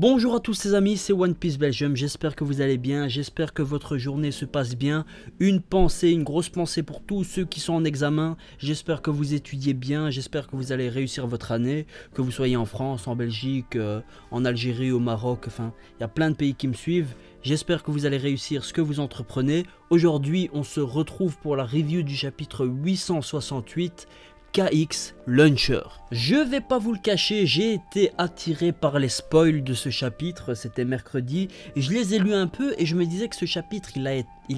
Bonjour à tous les amis, c'est One Piece Belgium, j'espère que vous allez bien, j'espère que votre journée se passe bien. Une pensée, une grosse pensée pour tous ceux qui sont en examen, j'espère que vous étudiez bien, j'espère que vous allez réussir votre année, que vous soyez en France, en Belgique, en Algérie, au Maroc, enfin, il y a plein de pays qui me suivent. J'espère que vous allez réussir ce que vous entreprenez. Aujourd'hui, on se retrouve pour la review du chapitre 868. KX Launcher. Je vais pas vous le cacher, j'ai été attiré par les spoils de ce chapitre, c'était mercredi, et je les ai lus un peu et je me disais que ce chapitre il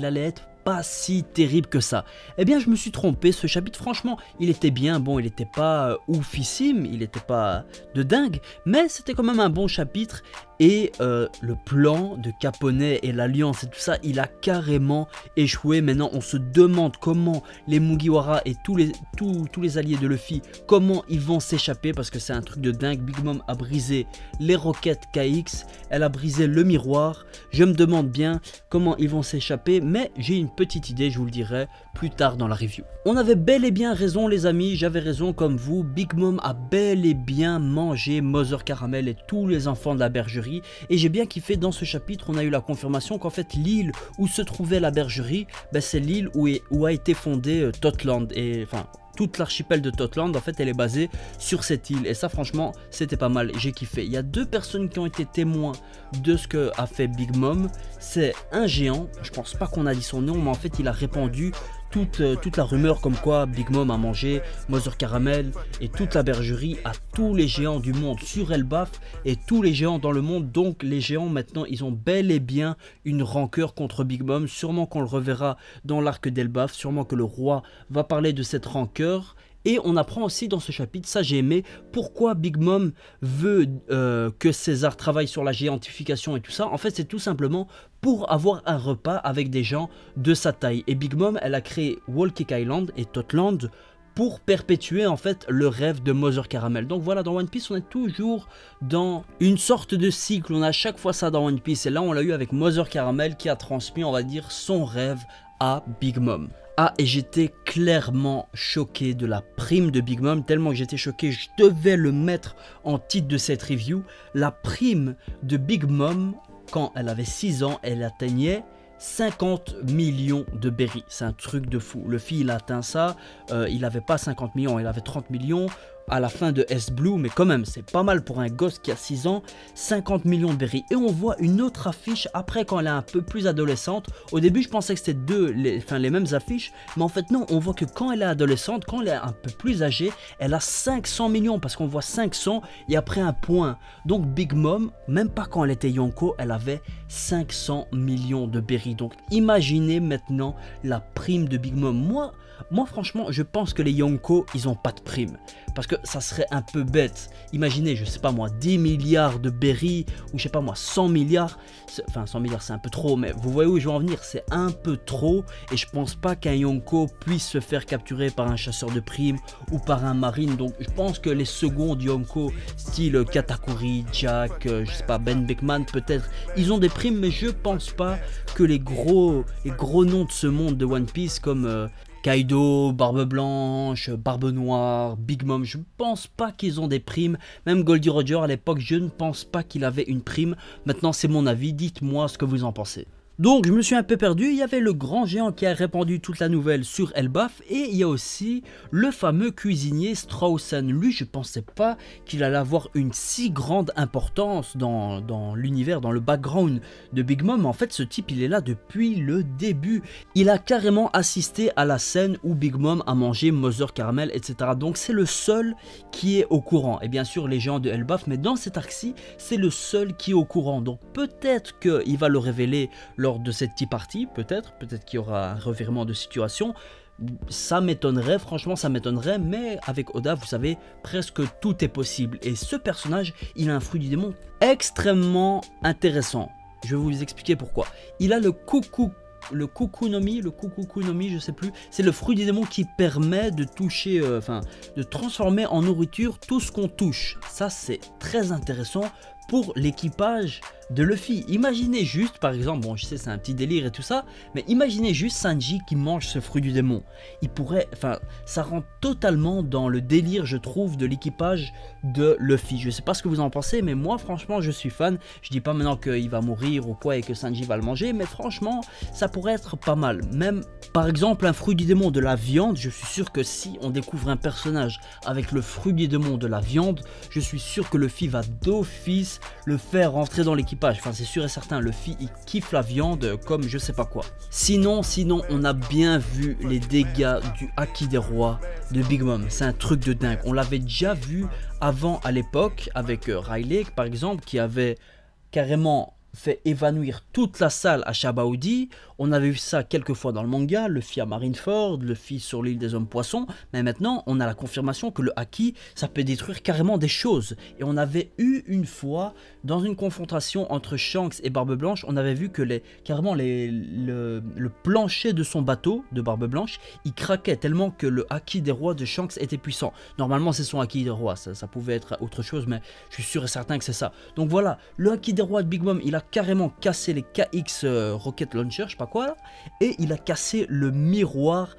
allait être pas si terrible que ça. Eh bien je me suis trompé, ce chapitre franchement il était bien, bon il était pas oufissime, il était pas de dingue, mais c'était quand même un bon chapitre. Et le plan de Caponet et l'Alliance et tout ça, il a carrément échoué. Maintenant, on se demande comment les Mugiwara et tous les alliés de Luffy, comment ils vont s'échapper. Parce que c'est un truc de dingue. Big Mom a brisé les roquettes KX. Elle a brisé le miroir. Je me demande bien comment ils vont s'échapper. Mais j'ai une petite idée, je vous le dirai plus tard dans la review. On avait bel et bien raison les amis, j'avais raison comme vous. Big Mom a bel et bien mangé Mother Caramel et tous les enfants de la bergerie. Et j'ai bien kiffé dans ce chapitre, on a eu la confirmation qu'en fait l'île où se trouvait la bergerie, ben, c'est l'île où a été fondée Totland. Et enfin toute l'archipel de Totland en fait elle est basée sur cette île. Et ça franchement c'était pas mal, j'ai kiffé. Il y a deux personnes qui ont été témoins de ce que a fait Big Mom. C'est un géant, je pense pas qu'on a dit son nom, mais en fait il a répandu toute la rumeur comme quoi Big Mom a mangé Mother Caramel et toute la bergerie à tous les géants du monde sur Elbaf et tous les géants dans le monde. Donc les géants maintenant ils ont bel et bien une rancœur contre Big Mom. Sûrement qu'on le reverra dans l'arc d'Elbaf, sûrement que le roi va parler de cette rancœur. Et on apprend aussi dans ce chapitre, ça j'ai aimé, pourquoi Big Mom veut que César travaille sur la géantification et tout ça. En fait c'est tout simplement pour avoir un repas avec des gens de sa taille. Et Big Mom elle a créé Whole Cake Island et Totland pour perpétuer en fait le rêve de Mother Caramel. Donc voilà, dans One Piece on est toujours dans une sorte de cycle, on a à chaque fois ça dans One Piece. Et là on l'a eu avec Mother Caramel qui a transmis on va dire son rêve à Big Mom. Ah, et j'étais clairement choqué de la prime de Big Mom, tellement que j'étais choqué, je devais le mettre en titre de cette review. La prime de Big Mom, quand elle avait 6 ans, elle atteignait 50 millions de berries. C'est un truc de fou. Luffy, il a atteint ça, il n'avait pas 50 millions, il avait 30 millions à la fin de S-Blue, mais quand même, c'est pas mal pour un gosse qui a 6 ans, 50 millions de berries. Et on voit une autre affiche après quand elle est un peu plus adolescente. Au début, je pensais que c'était les mêmes affiches, mais en fait non, on voit que quand elle est adolescente, quand elle est un peu plus âgée, elle a 500 millions, parce qu'on voit 500 et après un point. Donc Big Mom, même pas quand elle était Yonko, elle avait 500 millions de berries. Donc imaginez maintenant la prime de Big Mom. Moi franchement, je pense que les Yonko, ils ont pas de prime. Parce que ça serait un peu bête. Imaginez, je sais pas moi, 10 milliards de berries, ou je sais pas moi, 100 milliards. Enfin, 100 milliards c'est un peu trop, mais vous voyez où je veux en venir, c'est un peu trop. Et je pense pas qu'un Yonko puisse se faire capturer par un chasseur de primes ou par un marine. Donc je pense que les secondes Yonko, style Katakuri, Jack, je sais pas, Ben Beckman peut-être, ils ont des primes, mais je pense pas que les gros noms de ce monde de One Piece comme Kaido, Barbe Blanche, Barbe Noire, Big Mom, je pense pas qu'ils ont des primes. Même Goldie Roger à l'époque, je ne pense pas qu'il avait une prime. Maintenant c'est mon avis, dites-moi ce que vous en pensez. Donc je me suis un peu perdu, il y avait le grand géant qui a répandu toute la nouvelle sur Elbaf et il y a aussi le fameux cuisinier Straussen. Lui je pensais pas qu'il allait avoir une si grande importance dans l'univers, dans le background de Big Mom. En fait ce type il est là depuis le début. Il a carrément assisté à la scène où Big Mom a mangé Mother Caramel etc. Donc c'est le seul qui est au courant. Et bien sûr les géants de Elbaf, mais dans cet arc-ci c'est le seul qui est au courant. Donc peut-être qu'il va le révéler lors de cette tea party, peut-être qu'il y aura un revirement de situation. Ça m'étonnerait, franchement ça m'étonnerait, mais avec Oda vous savez presque tout est possible. Et ce personnage il a un fruit du démon extrêmement intéressant. Je vais vous expliquer pourquoi. Il a le Kukunomi, je sais plus, c'est le fruit du démon qui permet de toucher, de transformer en nourriture tout ce qu'on touche. Ça c'est très intéressant. pour l'équipage de Luffy. Imaginez juste, par exemple, bon je sais c'est un petit délire et tout ça, mais imaginez juste Sanji qui mange ce fruit du démon. Il pourrait, enfin ça rentre totalement dans le délire je trouve de l'équipage de Luffy. Je sais pas ce que vous en pensez, mais moi franchement je suis fan. Je dis pas maintenant qu'il va mourir ou quoi et que Sanji va le manger, mais franchement ça pourrait être pas mal. Même par exemple un fruit du démon de la viande, je suis sûr que si on découvre un personnage avec le fruit du démon de la viande, je suis sûr que Luffy va d'office le faire rentrer dans l'équipage. Enfin c'est sûr et certain, Luffy il kiffe la viande comme je sais pas quoi. Sinon on a bien vu les dégâts du Haki des rois de Big Mom. C'est un truc de dingue. On l'avait déjà vu avant à l'époque avec Riley par exemple qui avait carrément fait évanouir toute la salle à Shabaudi. On avait vu ça quelques fois dans le manga, Luffy à Marineford, Luffy sur l'île des hommes poissons, mais maintenant on a la confirmation que le Haki ça peut détruire carrément des choses. Et on avait eu une fois dans une confrontation entre Shanks et Barbe Blanche, on avait vu que carrément le plancher de son bateau de Barbe Blanche il craquait tellement que le Haki des rois de Shanks était puissant. Normalement c'est son Haki des rois, ça pouvait être autre chose, mais je suis sûr et certain que c'est ça. Donc voilà, le Haki des rois de Big Mom il a carrément cassé les KX Rocket Launcher, je sais pas quoi là, et il a cassé le miroir,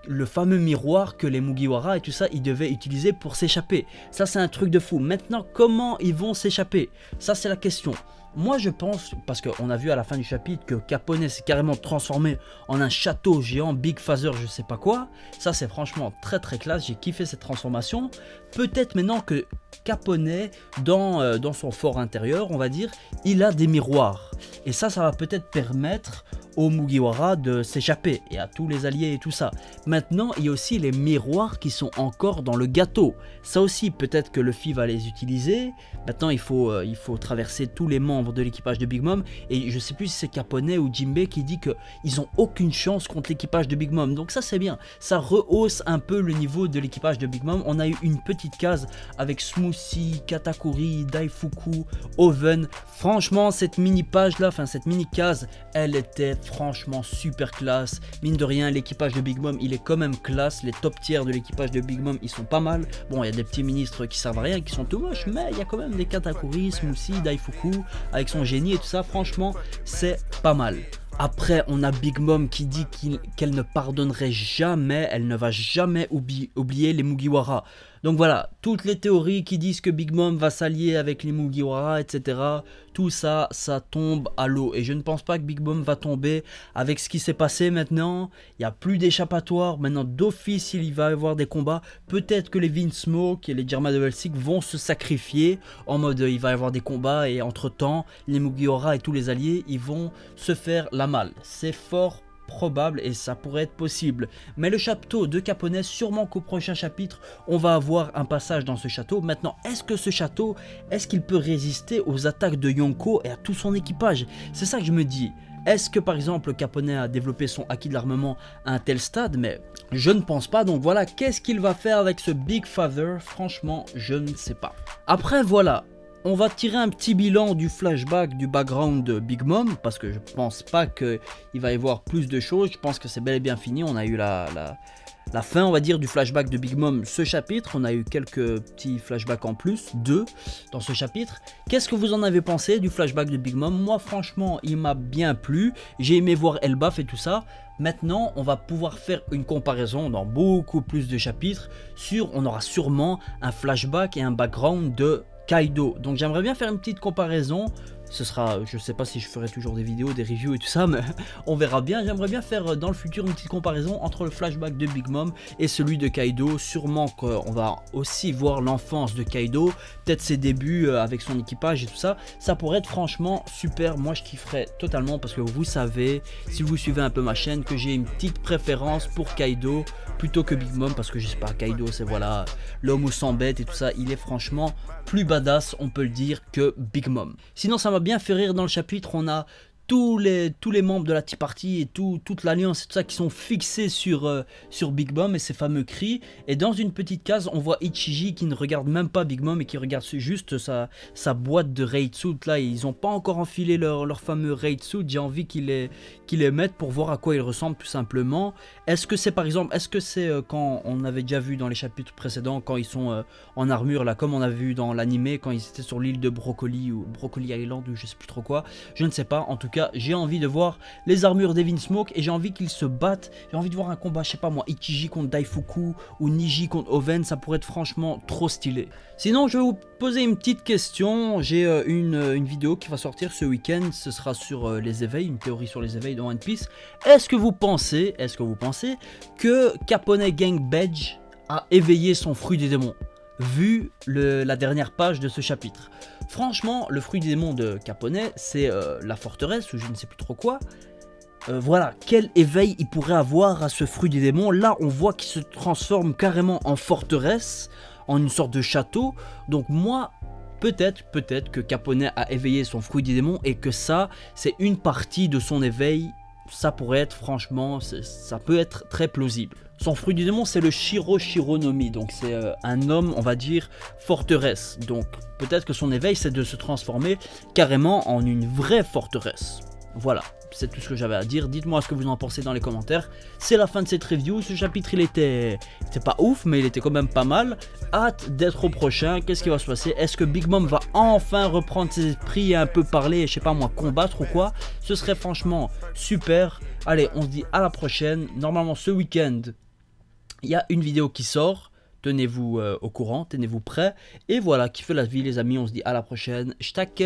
le fameux miroir que les Mugiwara et tout ça ils devaient utiliser pour s'échapper. Ça c'est un truc de fou. Maintenant comment ils vont s'échapper, ça c'est la question. Moi je pense, parce qu'on a vu à la fin du chapitre que Capone s'est carrément transformé en un château géant Big Father je sais pas quoi. Ça c'est franchement très classe, j'ai kiffé cette transformation. Peut-être maintenant que Capone dans son fort intérieur on va dire, il a des miroirs. Et ça va peut-être permettre aux Mugiwara de s'échapper et à tous les alliés et tout ça. Maintenant il y a aussi les miroirs qui sont encore dans le gâteau. Ça aussi peut-être que Luffy va les utiliser. Maintenant il faut traverser tous les membres de l'équipage de Big Mom et je sais plus si c'est Capone ou Jinbei qui dit que ils ont aucune chance contre l'équipage de Big Mom. Donc ça c'est bien, ça rehausse un peu le niveau de l'équipage de Big Mom. On a eu une petite case avec Smoothie, Katakuri, Daifuku, Oven. Franchement cette mini page là, enfin cette mini case, elle était franchement super classe. Mine de rien l'équipage de Big Mom il est quand même classe. Les top tiers de l'équipage de Big Mom ils sont pas mal. Bon il y a des petits ministres qui servent à rien, qui sont tout moches, mais il y a quand même des Katakuri, Smoothie, Daifuku avec son génie et tout ça, franchement c'est pas mal. Après on a Big Mom qui dit qu'elle ne pardonnerait jamais, elle ne va jamais oublier les Mugiwara. Donc voilà, toutes les théories qui disent que Big Mom va s'allier avec les Mugiwara, etc. Tout ça, ça tombe à l'eau. Et je ne pense pas que Big Mom va tomber avec ce qui s'est passé maintenant. Il n'y a plus d'échappatoire. Maintenant, d'office, il va y avoir des combats. Peut-être que les Vince Smoke et les Germa de Helsing vont se sacrifier. En mode, il va y avoir des combats. Et entre-temps, les Mugiwara et tous les alliés, ils vont se faire la malle. C'est fort probable et ça pourrait être possible. Mais le château de Capone, sûrement qu'au prochain chapitre on va avoir un passage dans ce château. Maintenant est-ce que ce château, est-ce qu'il peut résister aux attaques de Yonko et à tout son équipage? C'est ça que je me dis. Est-ce que par exemple Capone a développé son acquis de l'armement à un tel stade? Mais je ne pense pas. Donc voilà, qu'est-ce qu'il va faire avec ce Big Father? Franchement je ne sais pas. Après voilà, on va tirer un petit bilan du flashback, du background de Big Mom, parce que je pense pas qu'il va y avoir plus de choses. Je pense que c'est bel et bien fini. On a eu la fin, on va dire, du flashback de Big Mom ce chapitre. On a eu quelques petits flashbacks en plus, 2 dans ce chapitre. Qu'est-ce que vous en avez pensé du flashback de Big Mom? Moi franchement il m'a bien plu. J'ai aimé voir Elbaf et tout ça. Maintenant on va pouvoir faire une comparaison dans beaucoup plus de chapitres on aura sûrement un flashback et un background de Kaido. Donc j'aimerais bien faire une petite comparaison. Ce sera, je sais pas si je ferai toujours des vidéos, des reviews et tout ça, mais on verra bien. J'aimerais bien faire dans le futur une petite comparaison entre le flashback de Big Mom et celui de Kaido. Sûrement qu'on va aussi voir l'enfance de Kaido, peut-être ses débuts avec son équipage et tout ça. Ça pourrait être franchement super. Moi je kifferais totalement parce que vous savez, si vous suivez un peu ma chaîne, que j'ai une petite préférence pour Kaido plutôt que Big Mom, parce que je sais pas, Kaido c'est voilà l'homme où s'embête et tout ça. Il est franchement plus badass, on peut le dire, que Big Mom. Sinon ça m'a bien fait rire dans le chapitre. On a tous les membres de la Tea Party et toute l'alliance et tout ça qui sont fixés sur Big Mom et ses fameux cris. Et dans une petite case, on voit Ichiji qui ne regarde même pas Big Mom et qui regarde juste sa boîte de raid suit. Là, ils n'ont pas encore enfilé leur fameux raid suit. J'ai envie qu'ils les mettent pour voir à quoi ils ressemblent tout simplement. Est-ce que c'est par exemple, est-ce que c'est quand on avait déjà vu dans les chapitres précédents, quand ils sont en armure là, comme on a vu dans l'animé, quand ils étaient sur l'île de Broccoli ou Broccoli Island ou je sais plus trop quoi, je ne sais pas. En tout cas, j'ai envie de voir les armures d'Evin Smoke et j'ai envie qu'ils se battent. J'ai envie de voir un combat, je sais pas moi, Ichiji contre Daifuku ou Niji contre Oven, ça pourrait être franchement trop stylé. Sinon, je vais vous poser une petite question. J'ai une vidéo qui va sortir ce week-end, ce sera sur les éveils, une théorie sur les éveils de One Piece. Est-ce que vous pensez que Capone Gang Badge a éveillé son fruit des démons, vu la dernière page de ce chapitre? Franchement, le fruit des démons de Capone, c'est la forteresse ou je ne sais plus trop quoi. Voilà, quel éveil il pourrait avoir à ce fruit des démons. Là, on voit qu'il se transforme carrément en forteresse, en une sorte de château. Donc moi, peut-être que Capone a éveillé son fruit des démons et que ça, c'est une partie de son éveil. Ça pourrait être, franchement, ça peut être très plausible. Son fruit du démon, c'est le Shironomi, donc c'est un homme, on va dire, forteresse. Donc peut-être que son éveil, c'est de se transformer carrément en une vraie forteresse. Voilà, c'est tout ce que j'avais à dire. Dites-moi ce que vous en pensez dans les commentaires. C'est la fin de cette review. Ce chapitre, il était pas ouf, mais il était quand même pas mal. Hâte d'être au prochain. Qu'est-ce qui va se passer? Est-ce que Big Mom va enfin reprendre ses esprits et un peu parler, je sais pas moi, combattre ou quoi? Ce serait franchement super. Allez, on se dit à la prochaine. Normalement, ce week-end, il y a une vidéo qui sort. Tenez-vous au courant, tenez-vous prêts. Et voilà, kiffez la vie les amis. On se dit à la prochaine. J'tac.